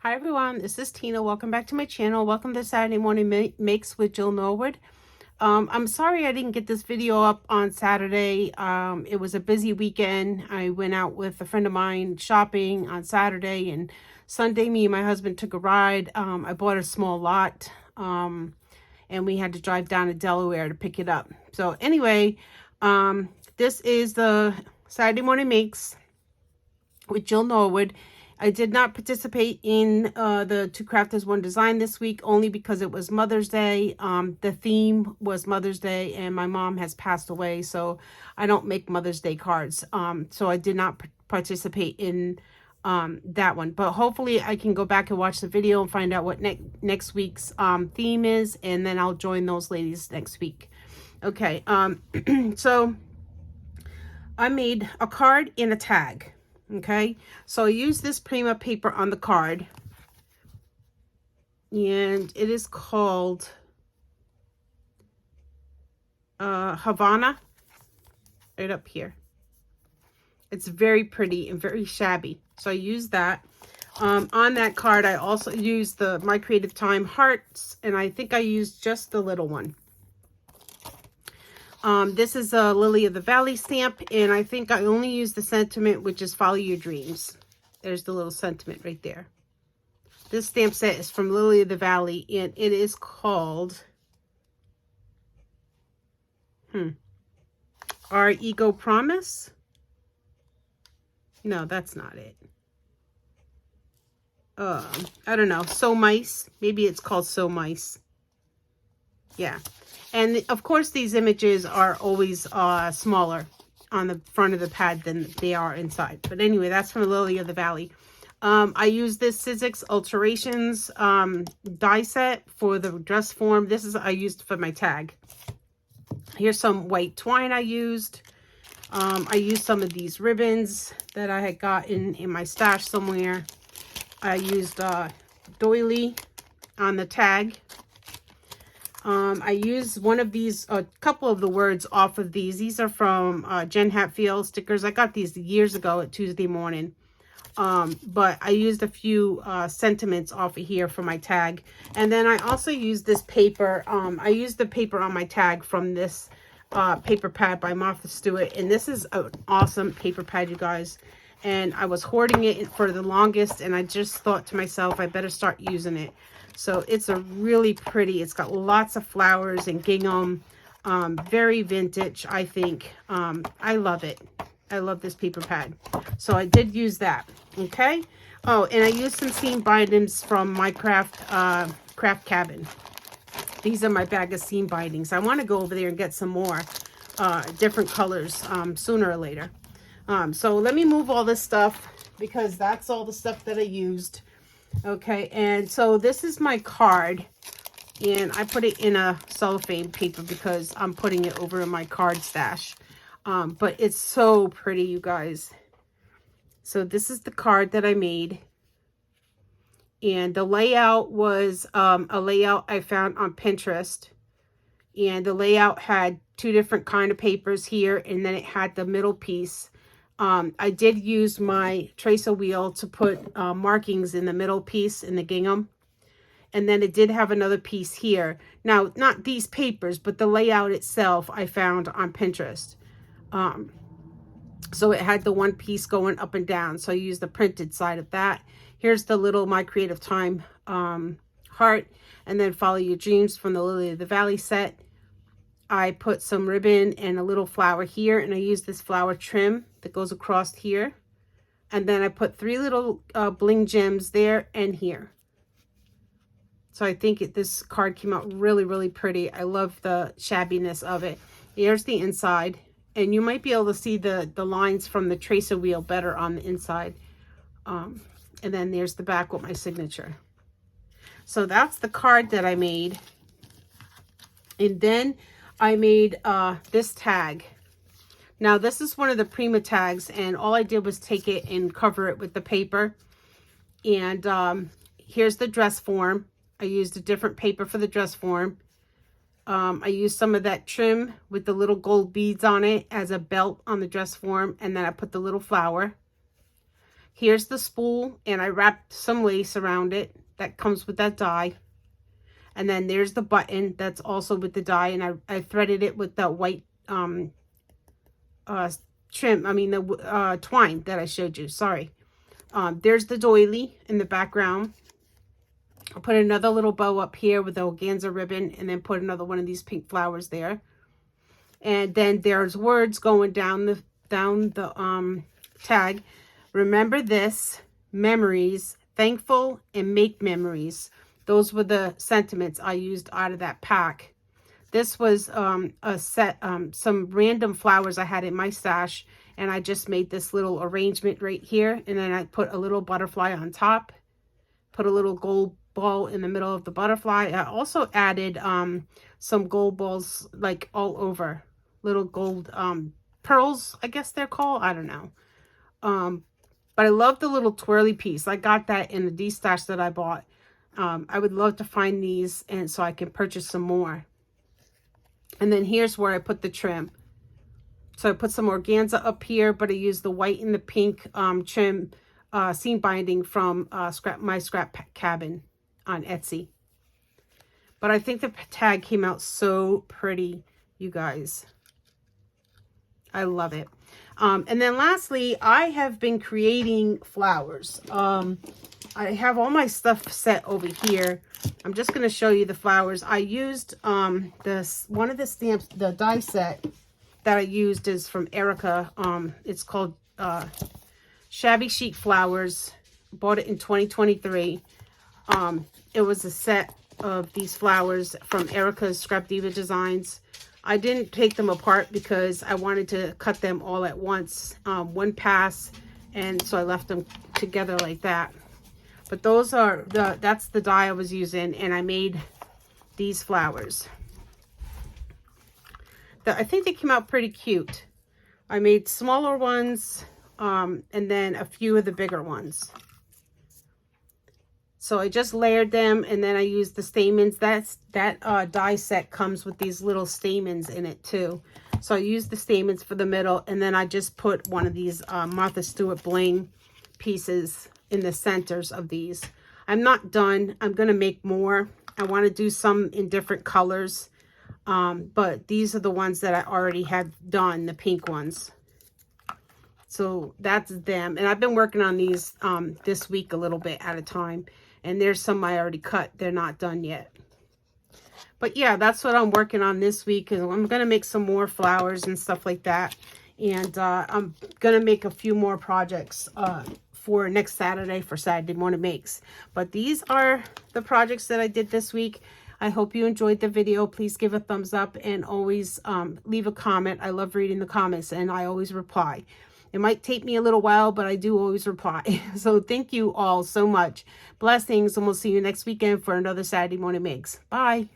Hi everyone, this is Tina. Welcome back to my channel. Welcome to Saturday Morning Makes with Jill Norwood. I'm sorry I didn't get this video up on Saturday. It was a busy weekend. I went out with a friend of mine shopping on Saturday, and Sunday me and my husband took a ride. I bought a small lot, and we had to drive down to Delaware to pick it up. So anyway, this is the Saturday Morning Makes with Jill Norwood. I did not participate in the Two Crafters One Design this week, only because it was Mother's Day. The theme was Mother's Day, and my mom has passed away, so I don't make Mother's Day cards. So I did not participate in that one. But hopefully I can go back and watch the video and find out what next week's theme is, and then I'll join those ladies next week. Okay, so I made a card and a tag. Okay, so I use this Prima paper on the card, and it is called Havana, right up here. It's very pretty and very shabby, so I use that. On that card, I also used the My Creative Time hearts, and I think I used just the little one. This is a Lily of the Valley stamp, and I think I only used the sentiment, which is Follow Your Dreams. There's the little sentiment right there. This stamp set is from Lily of the Valley, and it is called Our Ego Promise. No, that's not it. I don't know. So Mice. Maybe it's called So Mice. Yeah. And of course, these images are always smaller on the front of the pad than they are inside. But anyway, that's from Lily of the Valley. I use this Sizzix Alterations die set for the dress form. This is I used for my tag. Here's some white twine I used. I used some of these ribbons that I had got in my stash somewhere. I used doily on the tag. I used one of these, a couple of the words off of these. These are from Jen Hatfield stickers. I got these years ago at Tuesday Morning. But I used a few sentiments off of here for my tag. And then I also used this paper. I used the paper on my tag from this paper pad by Martha Stewart. And this is an awesome paper pad, you guys. And I was hoarding it for the longest, and I just thought to myself, I better start using it. So it's a really pretty, it's got lots of flowers and gingham, very vintage, I think. I love it. I love this paper pad. So I did use that, okay? Oh, and I used some seam bindings from my craft cabin. These are my bag of seam bindings. I want to go over there and get some more different colors sooner or later. So let me move all this stuff, because that's all the stuff that I used. Okay, and so this is my card, and I put it in a cellophane paper because I'm putting it over in my card stash. But it's so pretty, you guys. So this is the card that I made, and the layout was a layout I found on Pinterest, and the layout had two different kind of papers here, and then it had the middle piece. I did use my tracer wheel to put markings in the middle piece in the gingham. And then it did have another piece here. Now, not these papers, but the layout itself I found on Pinterest. So it had the one piece going up and down. So I used the printed side of that. Here's the little My Creative Time heart. And then Follow Your Dreams from the Lily of the Valley set. I put some ribbon and a little flower here, and I used this flower trim that goes across here. And then I put three little bling gems there and here. So I think this card came out really, really pretty. I love the shabbiness of it. Here's the inside, and you might be able to see the lines from the tracer wheel better on the inside. And then there's the back with my signature. So that's the card that I made. And then I made this tag. Now this is one of the Prima tags, and all I did was take it and cover it with the paper. And here's the dress form. I used a different paper for the dress form. I used some of that trim with the little gold beads on it as a belt on the dress form, and then I put the little flower. Here's the spool, and I wrapped some lace around it that comes with that die. And then there's the button that's also with the die, and I threaded it with the white trim, the twine that I showed you, sorry. There's the doily in the background. I'll put another little bow up here with the organza ribbon, and then put another one of these pink flowers there. And then there's words going down the tag. Remember this, memories, thankful, and make memories. Those were the sentiments I used out of that pack. This was a set, some random flowers I had in my stash, and I just made this little arrangement right here, and then I put a little butterfly on top, put a little gold ball in the middle of the butterfly. I also added some gold balls like all over, little gold pearls, I guess they're called, I don't know. But I love the little twirly piece. I got that in the D-stash that I bought. I would love to find these, and so I can purchase some more. And then here's where I put the trim. So I put some organza up here, but I used the white and the pink trim seam binding from my scrap cabin on Etsy. But I think the tag came out so pretty, you guys. I love it. And then lastly, I have been creating flowers. I have all my stuff set over here. I'm just going to show you the flowers. I used one of the stamps, the die set that I used is from Erica. It's called Shabby Chic Flowers. Bought it in 2023. It was a set of these flowers from Erica's Scrap Diva Designs. I didn't take them apart because I wanted to cut them all at once, one pass, and so I left them together like that. But those are that's the die I was using, and I made these flowers. I think they came out pretty cute. I made smaller ones, and then a few of the bigger ones. So I just layered them, and then I used the stamens. That die set comes with these little stamens in it too. So I used the stamens for the middle, and then I just put one of these Martha Stewart bling pieces in the centers of these. I'm not done. I'm going to make more. I want to do some in different colors. But these are the ones that I already have done, the pink ones. So that's them. And I've been working on these this week a little bit at a time. And there's some I already cut. They're not done yet. But yeah, that's what I'm working on this week. And I'm going to make some more flowers and stuff like that. And I'm going to make a few more projects for next Saturday for Saturday Morning Makes. But these are the projects that I did this week. I hope you enjoyed the video. Please give a thumbs up and always leave a comment. I love reading the comments and I always reply. It might take me a little while, but I do always reply. So thank you all so much. Blessings, and we'll see you next weekend for another Saturday Morning Makes. Bye.